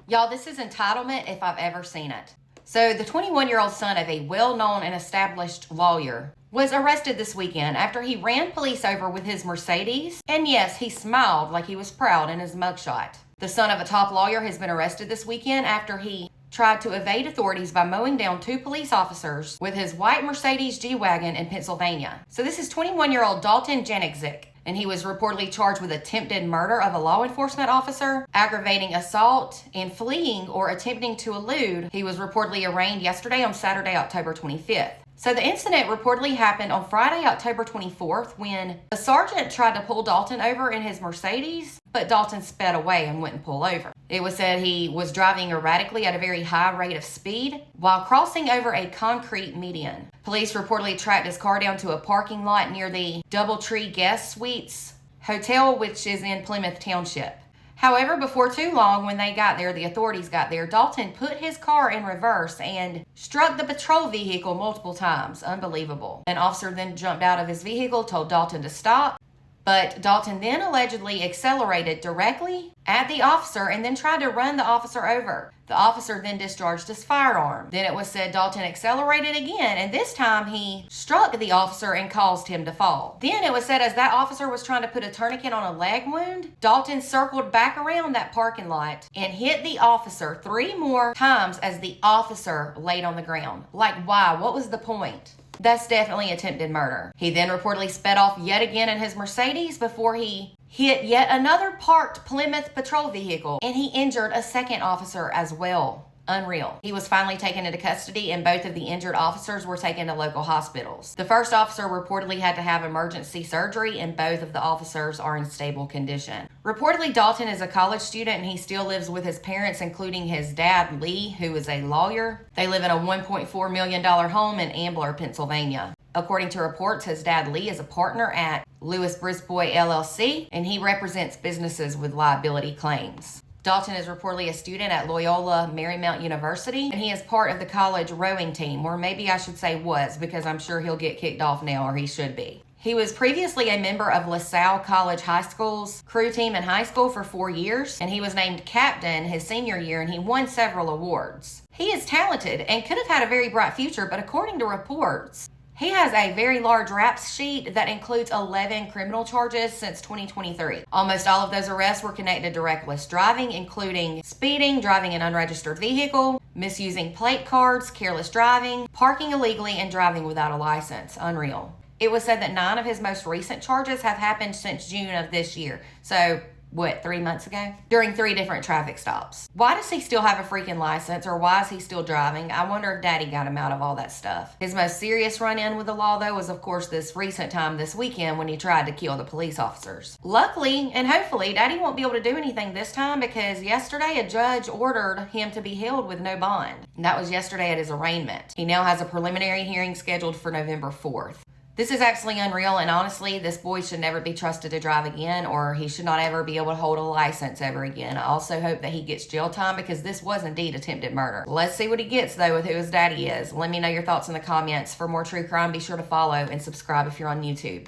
Y'all, this is entitlement if I've ever seen it. So the 21-year-old son of a well-known and established lawyer was arrested this weekend after he ran police over with his Mercedes. And yes, he smiled like he was proud in his mugshot. The son of a top lawyer has been arrested this weekend after he tried to evade authorities by mowing down 2 police officers with his white Mercedes G-Wagon in Pennsylvania. So this is 21-year-old Dalton Janikzik, and he was reportedly charged with attempted murder of a law enforcement officer, aggravating assault, and fleeing or attempting to elude. He was reportedly arraigned yesterday on Saturday, October 25th. So the incident reportedly happened on Friday, October 24th, when a sergeant tried to pull Dalton over in his Mercedes, but Dalton sped away and wouldn't pull over. It was said he was driving erratically at a very high rate of speed while crossing over a concrete median. Police reportedly tracked his car down to a parking lot near the Doubletree Guest Suites Hotel, which is in Plymouth Township. However, before too long, when the authorities got there, Dalton put his car in reverse and struck the patrol vehicle multiple times. Unbelievable. An officer then jumped out of his vehicle, told Dalton to stop, but Dalton then allegedly accelerated directly at the officer and then tried to run the officer over. The officer then discharged his firearm. Then it was said Dalton accelerated again, and this time he struck the officer and caused him to fall. Then it was said as that officer was trying to put a tourniquet on a leg wound, Dalton circled back around that parking lot and hit the officer 3 more times as the officer laid on the ground. Like, why? What was the point? That's definitely attempted murder. He then reportedly sped off yet again in his Mercedes before he hit yet another parked Plymouth patrol vehicle, and he injured a second officer as well. Unreal. He was finally taken into custody, and both of the injured officers were taken to local hospitals. The first officer reportedly had to have emergency surgery, and both of the officers are in stable condition. Reportedly, Dalton is a college student, and he still lives with his parents, including his dad, Lee, who is a lawyer. They live in a $1.4 million home in Ambler, Pennsylvania. According to reports, his dad, Lee, is a partner at Lewis Brisbois LLC, and he represents businesses with liability claims. Dalton is reportedly a student at Loyola Marymount University, and he is part of the college rowing team, or maybe I should say was, because I'm sure he'll get kicked off now, or he should be. He was previously a member of LaSalle College High School's crew team in high school for 4 years, and he was named captain his senior year, and he won several awards. He is talented and could have had a very bright future, but according to reports, he has a very large rap sheet that includes 11 criminal charges since 2023. Almost all of those arrests were connected to reckless driving, including speeding, driving an unregistered vehicle, misusing plate cards, careless driving, parking illegally, and driving without a license. Unreal. It was said that 9 of his most recent charges have happened since June of this year. So, 3 months ago? During 3 different traffic stops. Why does he still have a freaking license, or why is he still driving? I wonder if daddy got him out of all that stuff. His most serious run-in with the law, though, was of course this recent time this weekend when he tried to kill the police officers. Luckily, and hopefully, daddy won't be able to do anything this time, because yesterday a judge ordered him to be held with no bond. And that was yesterday at his arraignment. He now has a preliminary hearing scheduled for November 4th. This is absolutely unreal, and honestly, this boy should never be trusted to drive again, or he should not ever be able to hold a license ever again. I also hope that he gets jail time, because this was indeed attempted murder. Let's see what he gets, though, with who his daddy is. Let me know your thoughts in the comments. For more true crime, be sure to follow and subscribe if you're on YouTube.